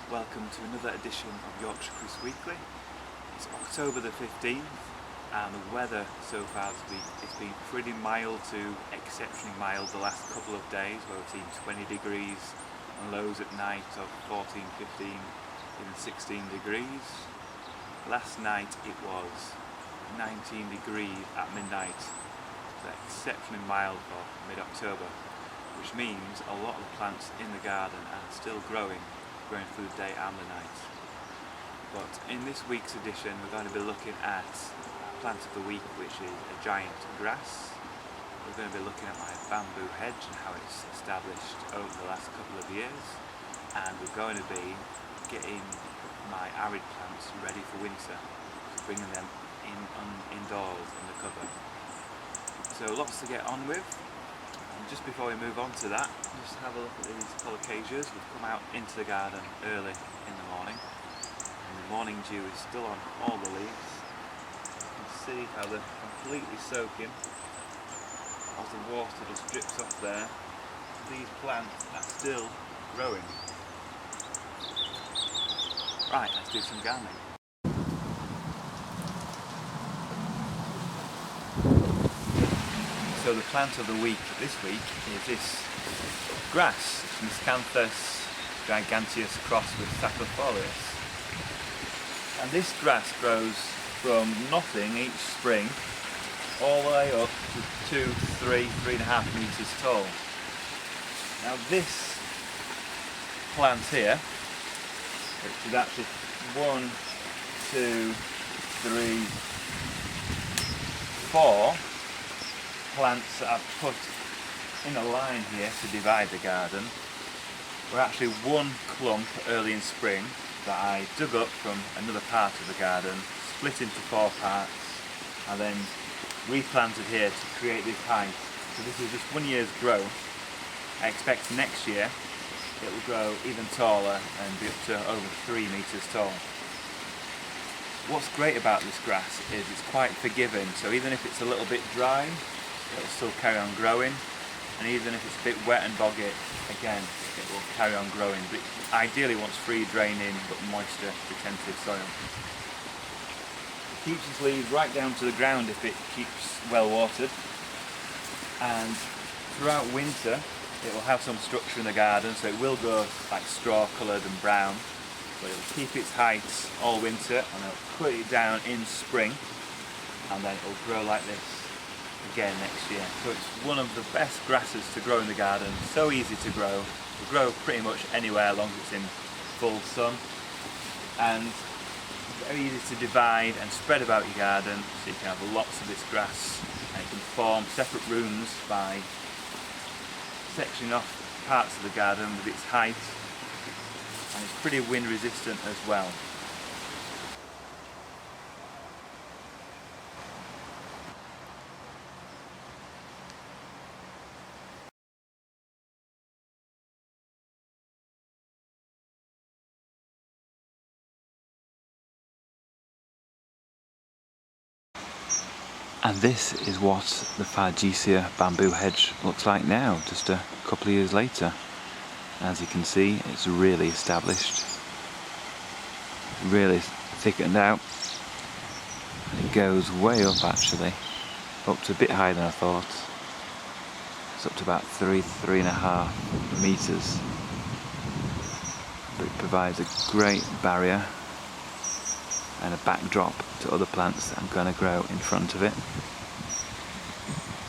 Welcome to another edition of Yorkshire Kris Weekly. It's October the 15th and the weather so far this week has been pretty mild to exceptionally mild the last couple of days, where we've seen 20 degrees and lows at night of 14, 15, even 16 degrees. Last night it was 19 degrees at midnight, so exceptionally mild for mid-October, which means a lot of the plants in the garden are still growing through the day and the night. But in this week's edition we're going to be looking at plant of the week, which is a giant grass. We're going to be looking at my bamboo hedge and how it's established over the last couple of years, and we're going to be getting my arid plants ready for winter, bringing them indoors under cover. So lots to get on with. Just before we move on to that, just have a look at these colocasias. We've come out into the garden early in the morning, and the morning dew is still on all the leaves. You can see how they're completely soaking as the water just drips off there. These plants are still growing. Right, let's do some gardening. So the plant of the week this week is this grass, Miscanthus giganteus crossed with sacrofolius. And this grass grows from nothing each spring all the way up to 3.5 metres tall. Now this plant here, which is actually 1, 2, 3, 4 plants that I've put in a line here to divide the garden, were actually one clump early in spring that I dug up from another part of the garden, split into 4 parts, and then replanted here to create this height. So this is just 1 year's growth. I expect next year it will grow even taller and be up to over 3 metres tall. What's great about this grass is it's quite forgiving, so even if it's a little bit dry, it'll still carry on growing, and even if it's a bit wet and boggy, again, it will carry on growing, but it ideally wants free draining but moisture retentive soil. It keeps its leaves right down to the ground if it keeps well watered, and throughout winter it will have some structure in the garden, so it will go like straw coloured and brown, but it will keep its height all winter, and it will cut it down in spring, and then it will grow like this again next year. So it's one of the best grasses to grow in the garden, so easy to grow. Will grow pretty much anywhere as long as it's in full sun, and very easy to divide and spread about your garden, so you can have lots of this grass, and you can form separate rooms by sectioning off parts of the garden with its height, and it's pretty wind resistant as well. And this is what the Fargesia bamboo hedge looks like now, just a couple of years later. As you can see, it's really established, really thickened out, and it goes way up actually, up to a bit higher than I thought. It's up to about 3.5 metres, but it provides a great barrier and a backdrop to other plants that are going to grow in front of it.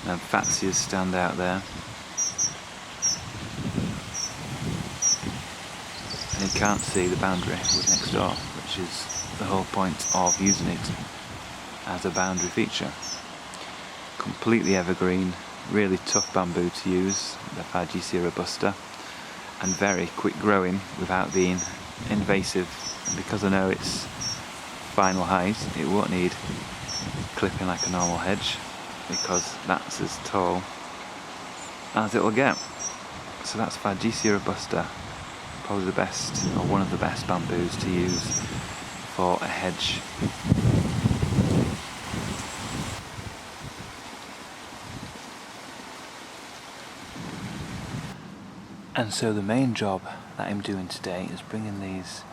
And Fatsias stand out there, and you can't see the boundary with next door, which is the whole point of using it as a boundary feature. Completely evergreen, really tough bamboo to use, the Fargesia robusta, and very quick growing without being invasive. And because I know its final height, it won't need clipping like a normal hedge, because that's as tall as it will get. So that's Fargesia robusta, probably the best, or one of the best bamboos to use for a hedge. And so the main job that I'm doing today is bringing these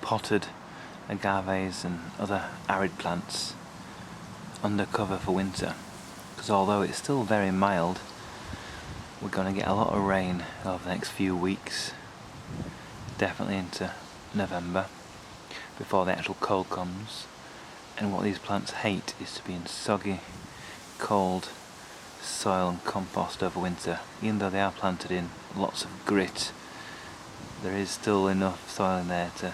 potted agaves and other arid plants under cover for winter, because although it's still very mild, we're going to get a lot of rain over the next few weeks, definitely into November, before the actual cold comes. And what these plants hate is to be in soggy, cold soil and compost over winter. Even though they are planted in lots of grit, there is still enough soil in there to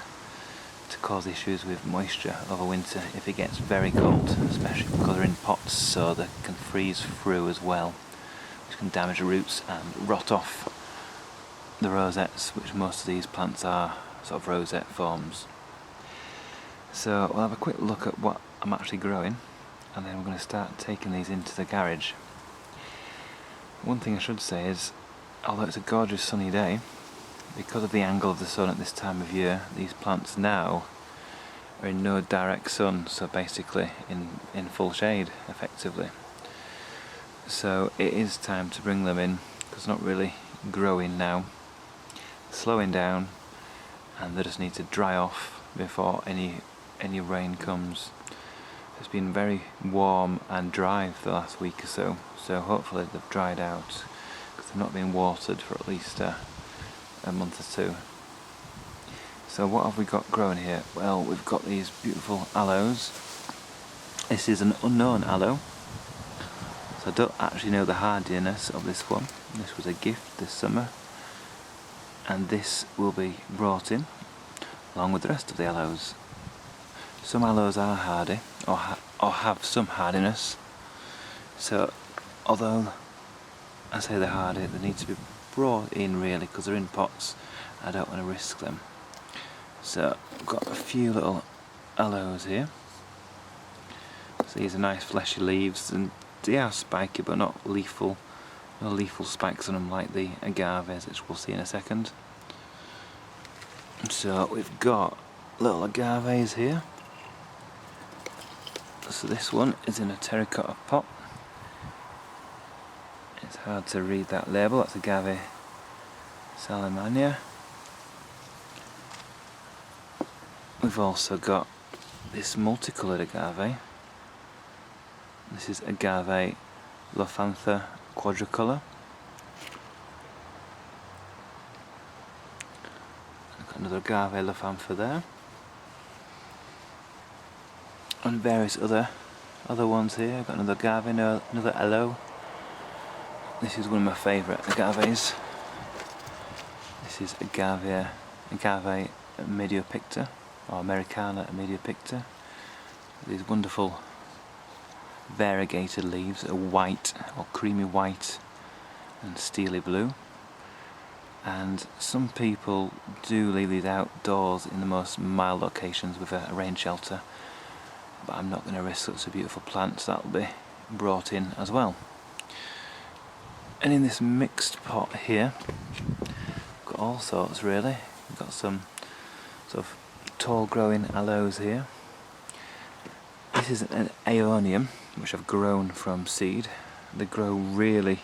cause issues with moisture over winter if it gets very cold, especially because they're in pots, so they can freeze through as well, which can damage the roots and rot off the rosettes, which most of these plants are sort of rosette forms. So we'll have a quick look at what I'm actually growing, and then we're going to start taking these into the garage. One thing I should say is, although it's a gorgeous sunny day, because of the angle of the sun at this time of year, these plants now are in no direct sun, so basically in full shade, effectively. So it is time to bring them in, because they're not really growing now, slowing down, and they just need to dry off before any rain comes. It's been very warm and dry for the last week or so, so hopefully they've dried out, because they've not been watered for at least a month or two. So what have we got growing here? Well, we've got these beautiful aloes. This is an unknown aloe, so I don't actually know the hardiness of this one. This was a gift this summer, and this will be brought in along with the rest of the aloes. Some aloes are hardy, or have some hardiness, so although I say they're hardy, they need to be brought in really, because they're in pots. I don't want to risk them. So I've got a few little aloes here. So these are nice fleshy leaves, and they are spiky but not lethal. No lethal spikes on them like the agaves, which we'll see in a second. So we've got little agaves here. So this one is in a terracotta pot. It's hard to read that label, that's Agave Salamania. We've also got this multicoloured agave. This is Agave Lophantha quadricolor. I've got another Agave Lophantha there. And various other ones here. I've got another agave, another aloe. This is one of my favourite agaves. This is Agave Mediopicta, or Americana Mediopicta. These wonderful variegated leaves are white, or creamy white and steely blue. And some people do leave these outdoors in the most mild locations with a rain shelter, but I'm not going to risk such a beautiful plant, so that'll be brought in as well. And in this mixed pot here, we've got all sorts really. We've got some sort of tall growing aloes here. This is an Aeonium, which I've grown from seed. They grow really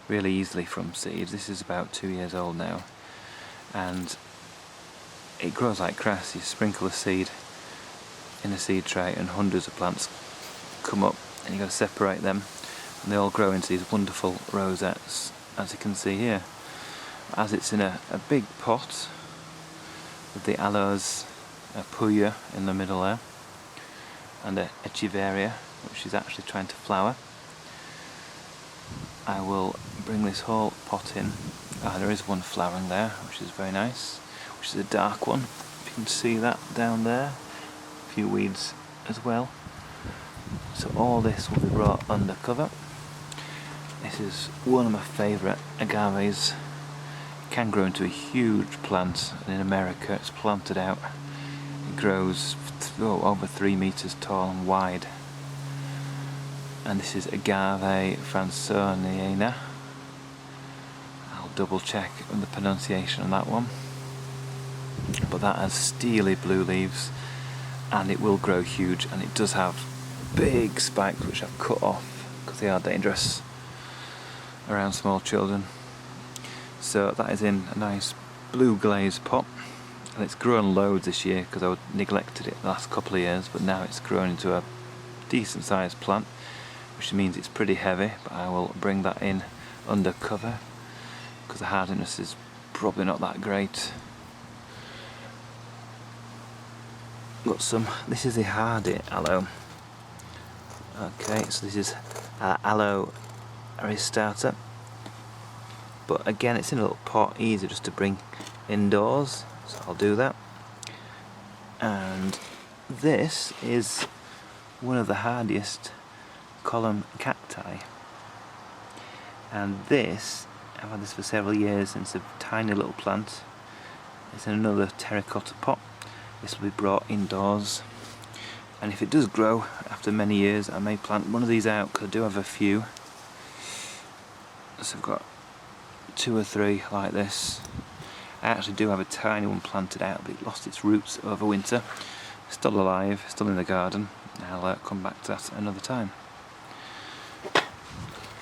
easily from seed. This is about 2 years old now, and it grows like grass. You sprinkle the seed in a seed tray and hundreds of plants come up, and you've got to separate them, and they all grow into these wonderful rosettes, as you can see here. As it's in a big pot with the aloes, a puya in the middle there, and a echeveria, which is actually trying to flower, I will bring this whole pot in. There is one flowering there, which is very nice, which is a dark one. If you can see that down there. A few weeds as well. So all this will be brought under cover. This is one of my favourite agaves. It can grow into a huge plant, and in America it's planted out. It grows over 3 meters tall and wide. And this is Agave Fransoniana. I'll double check on the pronunciation on that one. But that has steely blue leaves, and it will grow huge, and it does have big spikes which I've cut off because they are dangerous around small children. So that is in a nice blue glazed pot, And it's grown loads this year because I neglected it the last couple of years, but now it's grown into a decent sized plant, which means it's pretty heavy, but I will bring that in under cover because the hardiness is probably not that great. Got some, this is the hardy aloe. Okay, so this is aloe aristata, but again it's in a little pot, easy just to bring indoors, so I'll do that. And this is one of the hardiest column cacti, and this, I've had this for several years and it's a tiny little plant. It's in another terracotta pot. This will be brought indoors, and if it does grow after many years I may plant one of these out because I do have a few. So I've got 2 or 3 like this. I actually do have a tiny one planted out, but it lost its roots over winter. Still alive, still in the garden. I'll come back to that another time.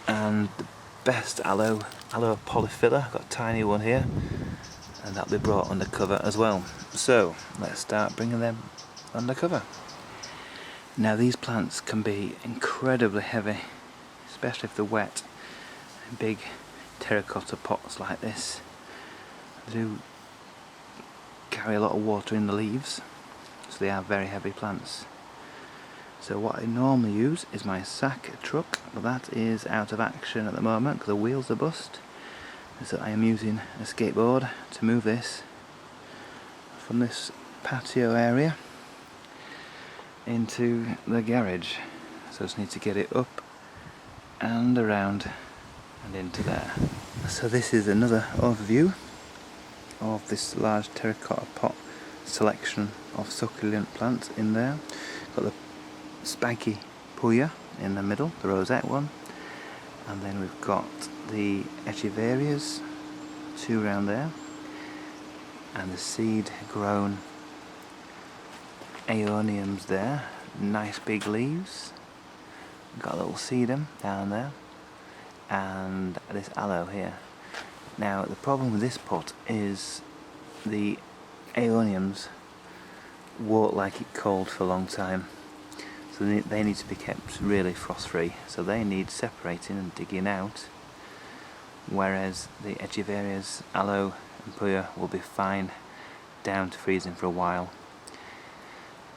And the best aloe polyphila, I've got a tiny one here, and that'll be brought under cover as well. So let's start bringing them under cover. Now these plants can be incredibly heavy, especially if they're wet. Big terracotta pots like this, they do carry a lot of water in the leaves, so they are very heavy plants. So what I normally use is my sack truck, but that is out of action at the moment because the wheels are bust. So I am using a skateboard to move this from this patio area into the garage. So I just need to get it up and around and into there. So this is another overview of this large terracotta pot selection of succulent plants in there. Got the spiky puya in the middle, the rosette one, and then we've got the echeverias, 2 around there, and the seed grown Aeoniums there, nice big leaves. Got a little sedum down there, and this aloe here. Now the problem with this pot is the Aeoniums won't like it cold for a long time, so they need to be kept really frost free, so they need separating and digging out, whereas the echeverias, aloe and puya will be fine down to freezing for a while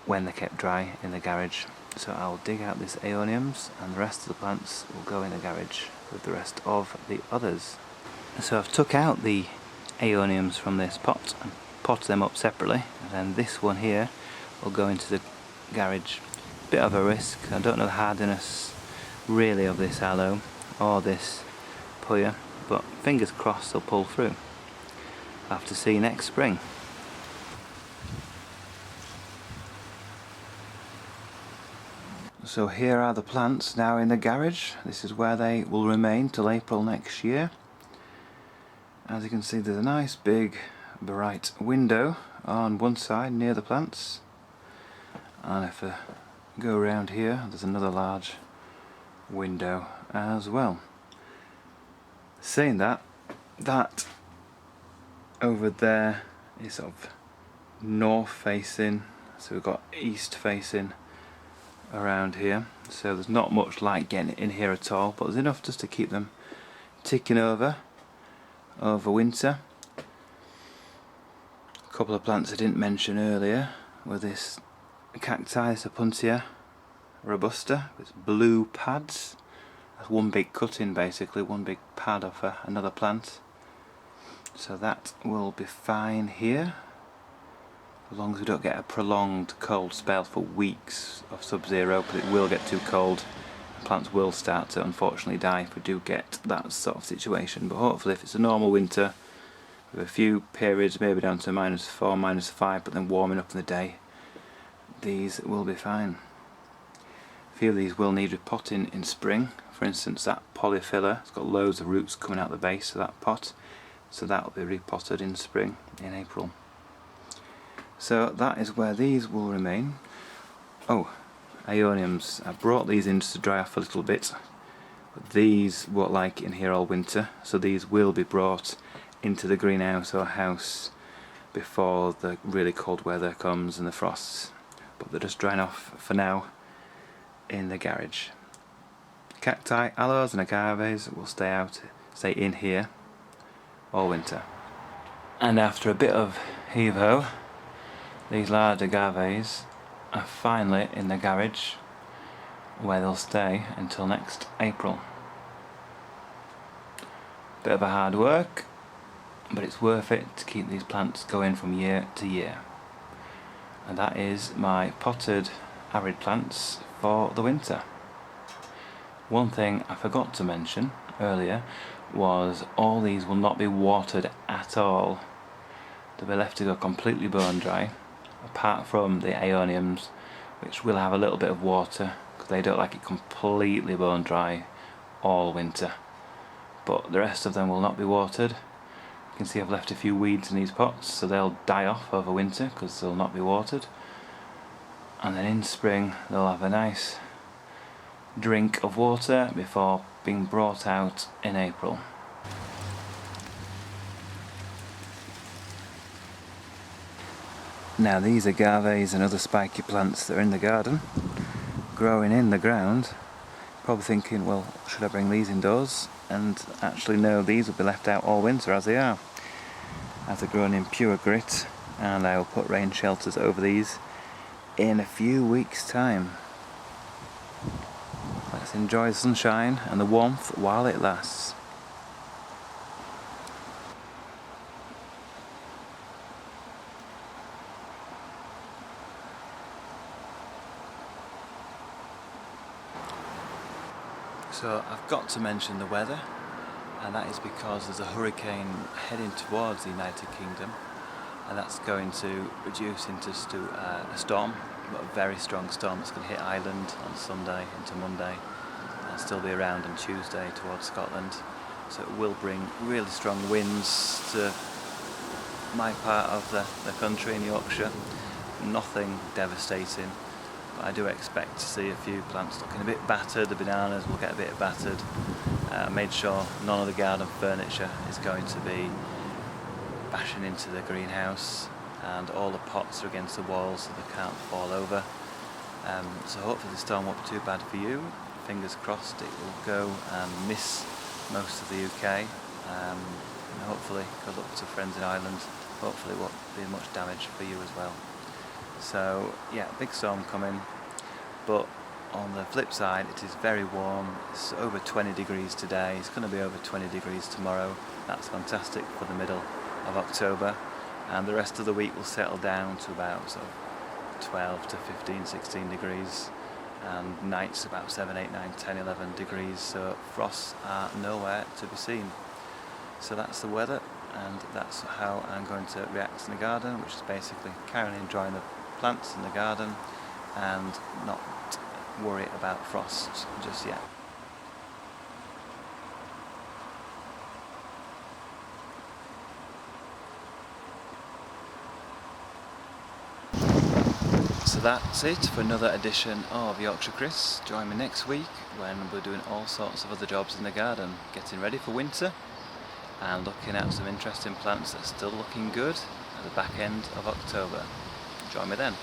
when they're kept dry in the garage. So I'll dig out this Aeoniums and the rest of the plants will go in the garage with the rest of the others. So I've took out the Aeoniums from this pot and potted them up separately, and then this one here will go into the garage. Bit of a risk, I don't know the hardiness really of this aloe or this puya, but fingers crossed they'll pull through. I'll have to see next spring. So here are the plants now in the garage. This is where they will remain till April next year. As you can see, there's a nice big bright window on one side near the plants, and if I go around here there's another large window as well. Saying that, that over there is sort of north facing, so we've got east facing around here, so there's not much light getting in here at all, but there's enough just to keep them ticking over winter. A couple of plants I didn't mention earlier were this cacti, Sapuntia robusta, with blue pads. That's one big cutting basically, one big pad of another plant. So that will be fine here, as long as we don't get a prolonged cold spell for weeks of sub-zero, but it will get too cold and plants will start to unfortunately die if we do get that sort of situation. But hopefully if it's a normal winter with a few periods maybe down to -4, -5, but then warming up in the day, these will be fine. A few of these will need repotting in spring. For instance, that polyphila, it's got loads of roots coming out the base of that pot, so that will be repotted in spring, in April. So that is where these will remain. Oh, Aeoniums. I brought these in just to dry off a little bit, but these won't like it in here all winter, so these will be brought into the greenhouse or house before the really cold weather comes and the frosts, but they're just drying off for now in the garage. Cacti, aloes and agaves will stay in here all winter. And after a bit of heave-ho, these large agaves are finally in the garage, where they'll stay until next April. Bit of a hard work, but it's worth it to keep these plants going from year to year. And that is my potted arid plants for the winter. One thing I forgot to mention earlier was all these will not be watered at all. They'll be left to go completely bone dry, apart from the Aeoniums, which will have a little bit of water because they don't like it completely bone dry all winter. But the rest of them will not be watered. You can see I've left a few weeds in these pots, so they'll die off over winter because they'll not be watered. And then in spring they'll have a nice drink of water before being brought out in April. Now these agaves and other spiky plants that are in the garden, growing in the ground, probably thinking, well, should I bring these indoors? And actually no, these will be left out all winter as they are. As they're grown in pure grit, and I will put rain shelters over these in a few weeks' time. Let's enjoy the sunshine and the warmth while it lasts. So I've got to mention the weather, and that is because there's a hurricane heading towards the United Kingdom, and that's going to reduce into a storm, but a very strong storm that's going to hit Ireland on Sunday into Monday, and still be around on Tuesday towards Scotland. So it will bring really strong winds to my part of the country in Yorkshire. Nothing devastating, but I do expect to see a few plants looking a bit battered. The bananas will get a bit battered. Made sure none of the garden furniture is going to be bashing into the greenhouse, and all the pots are against the walls so they can't fall over. So hopefully the storm won't be too bad for you. Fingers crossed it will go and miss most of the UK. And hopefully, good luck to friends in Ireland, hopefully it won't be much damage for you as well. So yeah, big storm coming, but on the flip side it is very warm. It's over 20 degrees today, it's going to be over 20 degrees tomorrow. That's fantastic for the middle of October, and the rest of the week will settle down to about sort of 12 to 15, 16 degrees, and nights about 7, 8, 9, 10, 11 degrees, so frosts are nowhere to be seen. So that's the weather, and that's how I'm going to react in the garden, which is basically carrying on drying the plants in the garden and not worry about frost just yet. So that's it for another edition of Yorkshire Kris. Join me next week when we're doing all sorts of other jobs in the garden, getting ready for winter and looking at some interesting plants that are still looking good at the back end of October. Join me then.